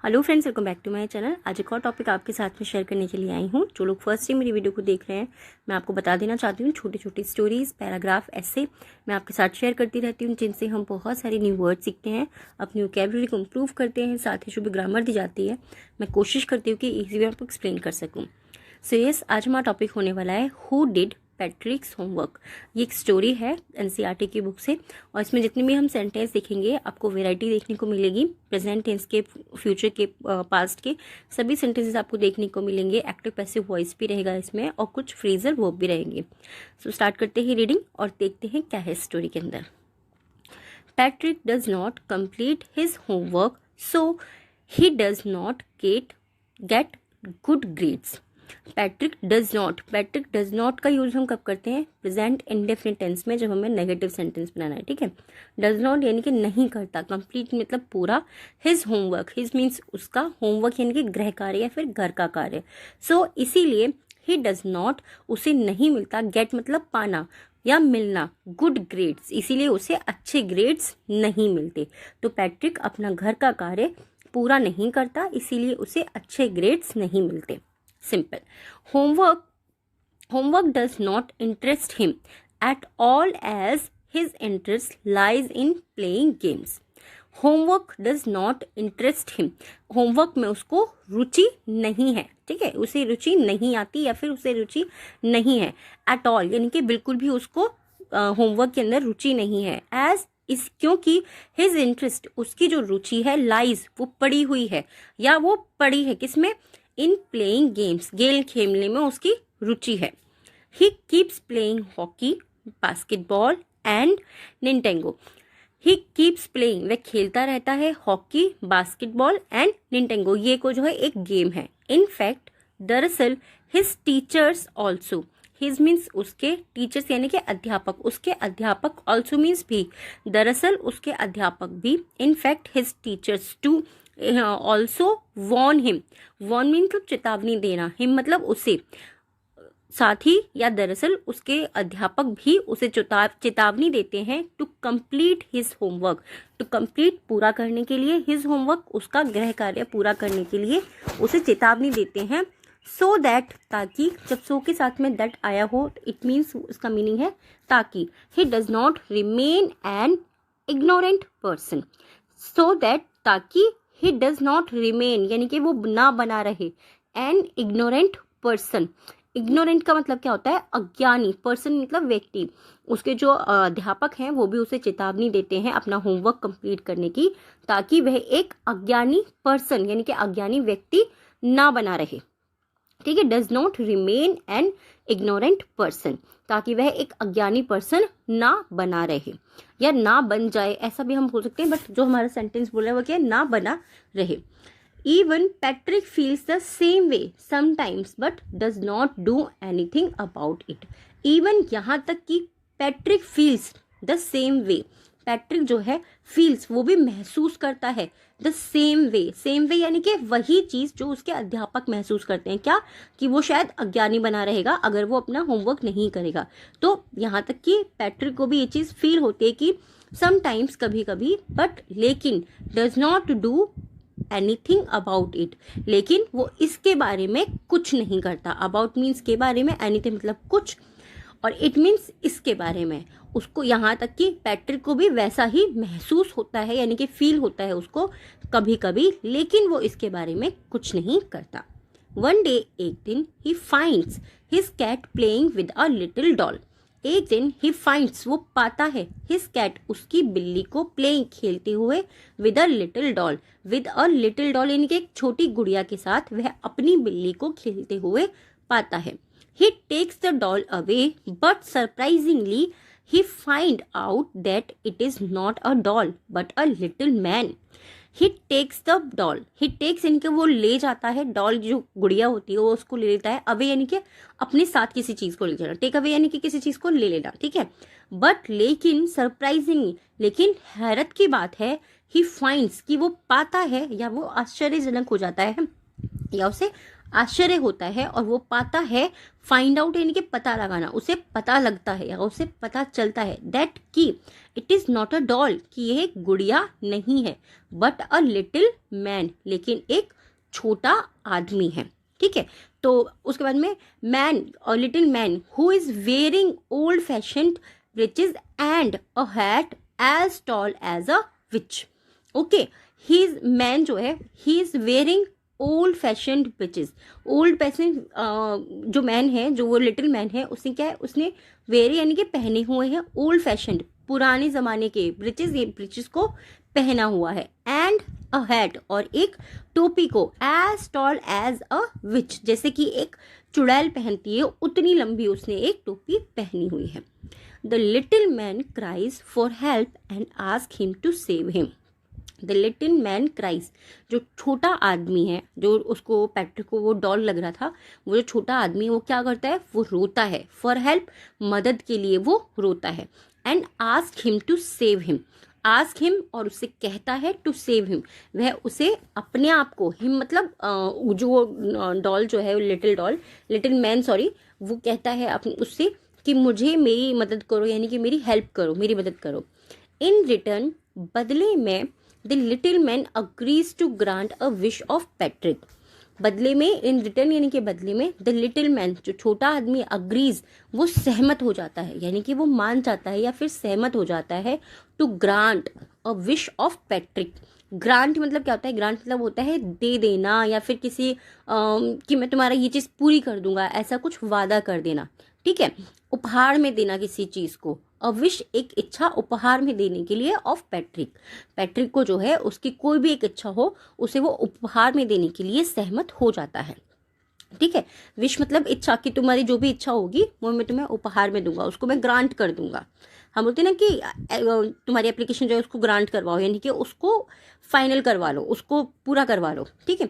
Hello friends, welcome back to my channel. आज एक और टॉपिक आपके साथ में शेयर करने के लिए आई हूँ। जो लोग फर्स्ट टाइम मेरी वीडियो को देख रहे हैं, मैं आपको बता देना चाहती हूँ, छोटी छोटी स्टोरीज, पैराग्राफ, ऐसे मैं आपके साथ शेयर करती रहती हूँ, जिनसे हम बहुत सारे न्यू वर्ड सीखते हैं, अपनी वोकैबुलरी को इम्प्रूव करते हैं। साथ ही जो भी ग्रामर दी जाती है, मैं कोशिश करती हूँ कि ईजी वे आपको एक्सप्लेन कर सकूँ। सो यस, आज हमारा टॉपिक होने वाला है हु डिड पैट्रिक्स होमवर्क। ये एक स्टोरी है एनसीईआरटी की बुक से, और इसमें जितने भी हम सेंटेंस देखेंगे आपको वैरायटी देखने को मिलेगी। प्रेजेंट टेंस के, फ्यूचर के, पास्ट के सभी सेंटेंसेस आपको देखने को मिलेंगे। एक्टिव पैसिव वॉइस भी रहेगा इसमें, और कुछ फ्रेजल वर्ब भी रहेंगे। सो स्टार्ट करते हैं रीडिंग और देखते हैं क्या है स्टोरी के अंदर। Patrick does not complete his homework, so he does not get good grades. Patrick does not का यूज हम कब करते हैं? प्रेजेंट इंडेफिनिट टेंस में, जब हमें नेगेटिव सेंटेंस बनाना है। ठीक है, डज नॉट यानी कि नहीं करता, कंप्लीट मतलब पूरा। हिज होमवर्क, हिज मीन्स उसका, होमवर्क यानी कि गृह कार्य या फिर घर का कार्य। सो इसीलिए ही डज नॉट, उसे नहीं मिलता, गेट मतलब पाना या मिलना, गुड ग्रेड्स, इसीलिए उसे अच्छे ग्रेड्स नहीं मिलते। तो पैट्रिक अपना घर का कार्य पूरा नहीं करता, इसीलिए उसे अच्छे ग्रेड्स नहीं मिलते। Simple. Homework does not interest him at all, as his interest lies in playing games. Homework does not interest him. Homework में उसको रुचि नहीं है। ठीक है, उसे रुचि नहीं आती या फिर उसे रुचि नहीं है। at all यानी कि बिल्कुल भी उसको होमवर्क के अंदर रुचि नहीं है। as इस क्योंकि his interest, उसकी जो रुचि है, lies वो पड़ी हुई है या वो पड़ी है किसमें? इन प्लेइंग गेम्स, गेम खेलने में उसकी रुचि है। He keeps playing hockey, basketball and Nintendo. He keeps playing, वह खेलता रहता है हॉकी, बास्केटबॉल एंड निंटेंगो, ये को जो है एक गेम है। इन फैक्ट, दरअसल, his teachers also, his means उसके, टीचर्स यानी कि अध्यापक, उसके अध्यापक, ऑल्सो मीन्स भी, दरअसल उसके अध्यापक भी। In fact his teachers too also warn him, warn mean तो चेतावनी देना, हिम मतलब उसे, साथ ही या दरअसल उसके अध्यापक भी उसे चेतावनी देते हैं। To complete his homework, to complete पूरा करने के लिए, हिज होमवर्क उसका गृह कार्य पूरा करने के लिए उसे चेतावनी देते हैं। सो दैट ताकि, जब सो के साथ में दैट आया हो, इट मीन्स उसका मीनिंग है ताकि। He does not remain an ignorant person, so that ताकि ही डज नॉट रिमेन यानी कि वो ना बना रहे, एन इग्नोरेंट पर्सन। इग्नोरेंट का मतलब क्या होता है? अज्ञानी, पर्सन मतलब व्यक्ति। उसके जो अध्यापक हैं वो भी उसे चेतावनी देते हैं अपना होमवर्क कंप्लीट करने की, ताकि वह एक अज्ञानी पर्सन यानी कि अज्ञानी व्यक्ति ना बना रहे। ठीक है, does not remain an ignorant person, ताकि वह एक अज्ञानी पर्सन ना बना रहे या ना बन जाए, ऐसा भी हम बोल सकते हैं। बट जो हमारा सेंटेंस बोल रहा है वो क्या है? ना बना रहे। Even Patrick feels the same way sometimes but does not do anything about it. Even यहाँ तक कि Patrick feels the same way, Patrick जो है फील्स वो भी महसूस करता है, the same way, same way यानी कि वही चीज जो उसके अध्यापक महसूस करते हैं। क्या? कि वो शायद अज्ञानी बना रहेगा अगर वो अपना होमवर्क नहीं करेगा। तो यहाँ तक कि पैट्रिक को भी ये चीज फील होती है कि समटाइम्स, कभी कभी, बट लेकिन, does not do anything about it, लेकिन वो इसके बारे में कुछ नहीं करता। अबाउट मीन्स के बारे में, एनीथिंग मतलब कुछ, और इट मीन्स इसके बारे में। उसको यहाँ तक कि पैट्रिक को भी वैसा ही महसूस होता है यानी कि फील होता है उसको कभी कभी, लेकिन वो इसके बारे में कुछ नहीं करता। वन डे, एक दिन, he finds his cat playing with a little doll. एक दिन ही फाइंड्स वो पाता है, हिज कैट उसकी बिल्ली को, प्लेइंग खेलते हुए, with a little doll, with a little doll यानी कि एक छोटी गुड़िया के साथ वह अपनी बिल्ली को खेलते हुए पाता है। He takes the doll away, but surprisingly, he finds out that it is not a doll, but a little man. He takes the doll. He takes यानी कि वो ले जाता है, डॉल जो गुड़िया होती है वो उसको ले लेता है, अवे यानी कि अपने साथ किसी चीज को ले जाना, टेक अवे यानी कि किसी चीज को ले लेना। ठीक है, बट लेकिन सरप्राइजिंगली, लेकिन हैरत की बात है, he finds कि वो पाता है या वो आश्चर्यजनक हो जाता है या उसे आश्चर्य होता है और वो पाता है, फाइंड आउट यानी कि पता लगाना, उसे पता लगता है या उसे पता चलता है दैट कि it is not a doll, कि यह एक गुड़िया नहीं है, बट अ लिटिल मैन, लेकिन एक छोटा आदमी है। ठीक है, तो उसके बाद में मैन और little man who is wearing old fashioned breeches and a hat as tall as a witch. Okay, he is man जो है, he is wearing old fashioned breeches. Old fashion जो मैन है, जो वो लिटिल मैन है, उसने क्या है, उसने वेयर यानी कि पहने हुए हैं ओल्ड फैशन्ड, पुराने जमाने के ब्रीचेस, ये ब्रीचेस को पहना हुआ है, एंड अ हैट और एक टोपी को, एज टॉल एज अ विच, जैसे कि एक चुड़ैल पहनती है उतनी लंबी उसने एक टोपी पहनी हुई है। The little man cries for help and ask him to save him. The little man cries, जो छोटा आदमी है, जो उसको पैट्रिक को वो डॉल लग रहा था, वो जो छोटा आदमी है वो क्या करता है, वो रोता है, फॉर हेल्प, मदद के लिए वो रोता है, and ask him to save him, ask him और उससे कहता है टू सेव हिम, वह उसे अपने आप को, हिम मतलब जो डॉल जो है, little doll, little man sorry, वो कहता है उससे कि मुझे मेरी मदद करो, यानी कि मेरी हेल्प करो, मेरी मदद करो। इन रिटर्न, बदले में, the little man agrees to grant a wish of Patrick. बदले में, इन रिटर्न यानी कि बदले में, द लिटिल मैन जो छोटा आदमी अग्रीज, वो सहमत हो जाता है, यानी कि वो मान जाता है या फिर सहमत हो जाता है, to grant a wish of Patrick. Grant मतलब क्या होता है, ग्रांट मतलब होता है दे देना, या फिर किसी कि मैं तुम्हारा ये चीज़ पूरी कर दूंगा, ऐसा कुछ वादा कर देना। ठीक है, उपहार में देना किसी चीज़ को, अ विश एक इच्छा उपहार में देने के लिए ऑफ पैट्रिक। पैट्रिक को जो है उसकी कोई भी एक इच्छा हो, उसे वो उपहार में देने के लिए सहमत हो जाता है। ठीक है, विश मतलब इच्छा, कि तुम्हारी जो भी इच्छा होगी वो मैं तुम्हें उपहार में दूंगा, उसको मैं ग्रांट कर दूंगा। हम बोलते हैं ना कि तुम्हारी एप्लीकेशन जो है उसको ग्रांट करवाओ, यानी कि उसको फाइनल करवा लो, उसको पूरा करवा लो। ठीक है,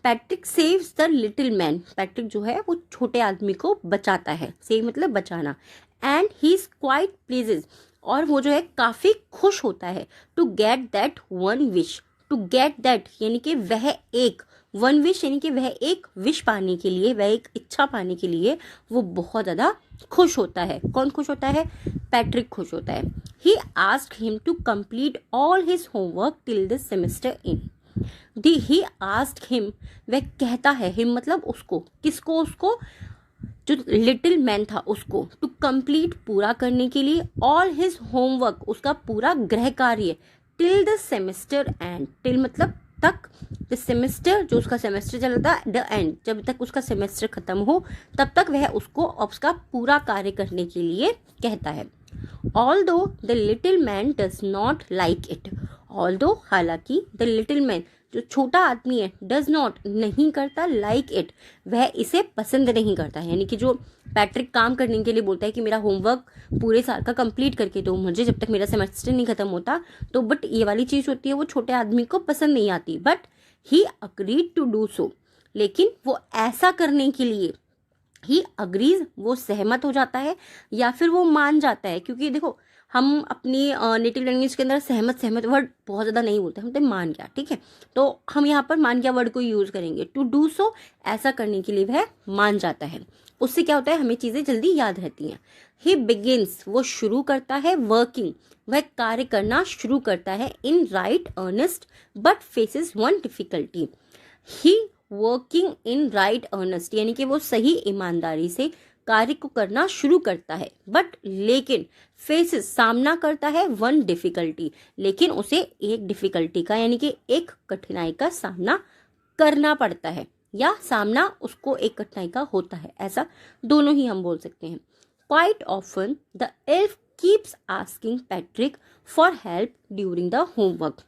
Patrick saves the little man, Patrick जो है वो छोटे आदमी को बचाता है, सेव मतलब बचाना, and he is quite pleases, और वो जो है काफी खुश होता है, to get that one wish, to get that यानी कि वह एक, वन विश यानी कि वह एक विश पाने के लिए, वह एक इच्छा पाने के लिए वो बहुत ज्यादा खुश होता है। कौन खुश होता है, पैट्रिक खुश होता है। He asked him to complete all his homework till the semester in. He asked him, वह कहता है, हिम मतलब उसको, किसको, उसको जो लिटिल मैन था उसको, टू कंप्लीट पूरा करने के लिए, ऑल हिज होमवर्क उसका पूरा गृह कार्य, till the semester and, till मतलब तक, द सेमेस्टर जो उसका सेमेस्टर चलता है, द एंड जब तक उसका सेमेस्टर खत्म हो तब तक वह उसको उसका पूरा कार्य करने के लिए कहता है। Although the little man does not like it, although हालांकि, द लिटिल मैन जो छोटा आदमी है, डज नॉट नहीं करता, लाइक इट वह इसे पसंद नहीं करता है, यानी कि जो पैट्रिक काम करने के लिए बोलता है कि मेरा होमवर्क पूरे साल का कंप्लीट करके दो मुझे जब तक मेरा सेमेस्टर नहीं खत्म होता, तो बट ये वाली चीज़ होती है वो छोटे आदमी को पसंद नहीं आती, but he agreed to do so, लेकिन वो ऐसा करने के लिए, ही अग्रीज वो सहमत हो जाता है या फिर वो मान जाता है, क्योंकि देखो हम अपनी नेटिव लैंग्वेज के अंदर सहमत वर्ड बहुत ज़्यादा नहीं बोलते, हम तो मान गया। ठीक है, तो हम यहाँ पर मान गया वर्ड को यूज़ करेंगे, टू डू सो ऐसा करने के लिए वह मान जाता है, उससे क्या होता है हमें चीज़ें जल्दी याद रहती हैं। ही बिगिन्स वो शुरू करता है, वर्किंग वह कार्य करना शुरू करता है, in right earnest but faces one difficulty. He working in right earnest यानी कि वो सही ईमानदारी से कार्य को करना शुरू करता है, बट लेकिन फेसेस सामना करता है, वन डिफिकल्टी लेकिन उसे एक डिफिकल्टी का यानी कि एक कठिनाई का सामना करना पड़ता है, या सामना उसको एक कठिनाई का होता है, ऐसा दोनों ही हम बोल सकते हैं। Quite often the elf keeps asking Patrick for help during the homework.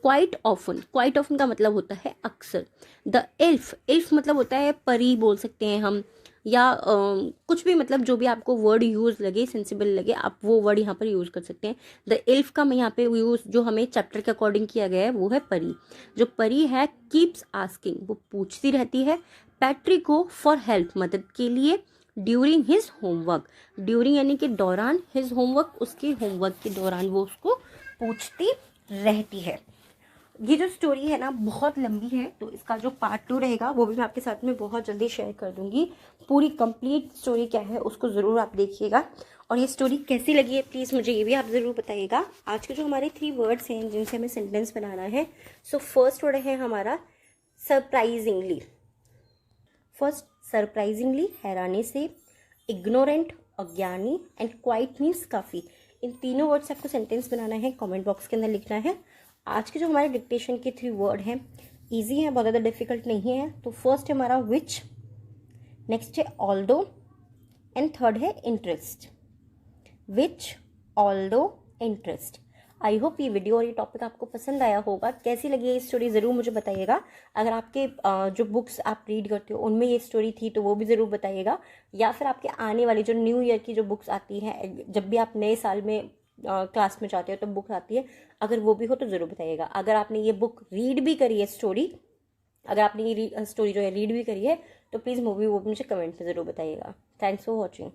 Quite often का मतलब होता है अक्सर। द एल्फ मतलब होता है परी बोल सकते हैं हम, या कुछ भी, मतलब जो भी आपको वर्ड यूज़ लगे, सेंसिबल लगे, आप वो वर्ड यहाँ पर यूज़ कर सकते हैं। द एल्फ का मैं यहाँ पे यूज़ जो हमें चैप्टर के अकॉर्डिंग किया गया है वो है परी। जो परी है कीप्स आस्किंग वो पूछती रहती है पैट्रिक को फॉर हेल्प मदद के लिए, ड्यूरिंग हिज होमवर्क, ड्यूरिंग यानी कि दौरान, हिज होमवर्क उसके होमवर्क के दौरान वो उसको पूछती रहती है। ये जो स्टोरी है ना बहुत लंबी है, तो इसका जो पार्ट 2 रहेगा वो भी मैं आपके साथ में बहुत जल्दी शेयर कर दूंगी। पूरी कंप्लीट स्टोरी क्या है उसको ज़रूर आप देखिएगा। और ये स्टोरी कैसी लगी है प्लीज़ मुझे ये भी आप ज़रूर बताइएगा। आज के जो हमारे 3 वर्ड्स हैं जिनसे हमें सेंटेंस बनाना है, सो फर्स्ट वर्ड है हमारा सरप्राइजिंगली। फर्स्ट, सरप्राइजिंगली हैरानी से, इग्नोरेंट अज्ञानी, एंड क्वाइट मीन्स काफ़ी। इन तीनों वर्ड से आपको सेंटेंस बनाना है, कमेंट बॉक्स के अंदर लिखना है। आज के जो हमारे डिक्टेशन के 3 वर्ड हैं इजी हैं, बहुत ज़्यादा डिफिकल्ट नहीं है। तो फर्स्ट है हमारा विच, नेक्स्ट है ऑल्दो, एंड थर्ड है interest. Which, although, interest. I hope ये वीडियो और ये टॉपिक आपको पसंद आया होगा। कैसी लगी ये स्टोरी ज़रूर मुझे बताइएगा। अगर आपके जो बुक्स आप रीड करते हो उनमें ये स्टोरी थी तो वो भी ज़रूर बताइएगा, या फिर आपके आने वाली जो न्यू ईयर की जो बुक्स आती हैं, जब भी आप नए साल में क्लास में जाते हो तो बुक आती है, अगर वो भी हो तो ज़रूर बताइएगा। अगर आपने ये बुक रीड भी करी है स्टोरी, अगर आपने ये स्टोरी जो है रीड भी करी है तो प्लीज़ मूवी वो भी मुझे कमेंट में ज़रूर बताइएगा। Thanks for watching.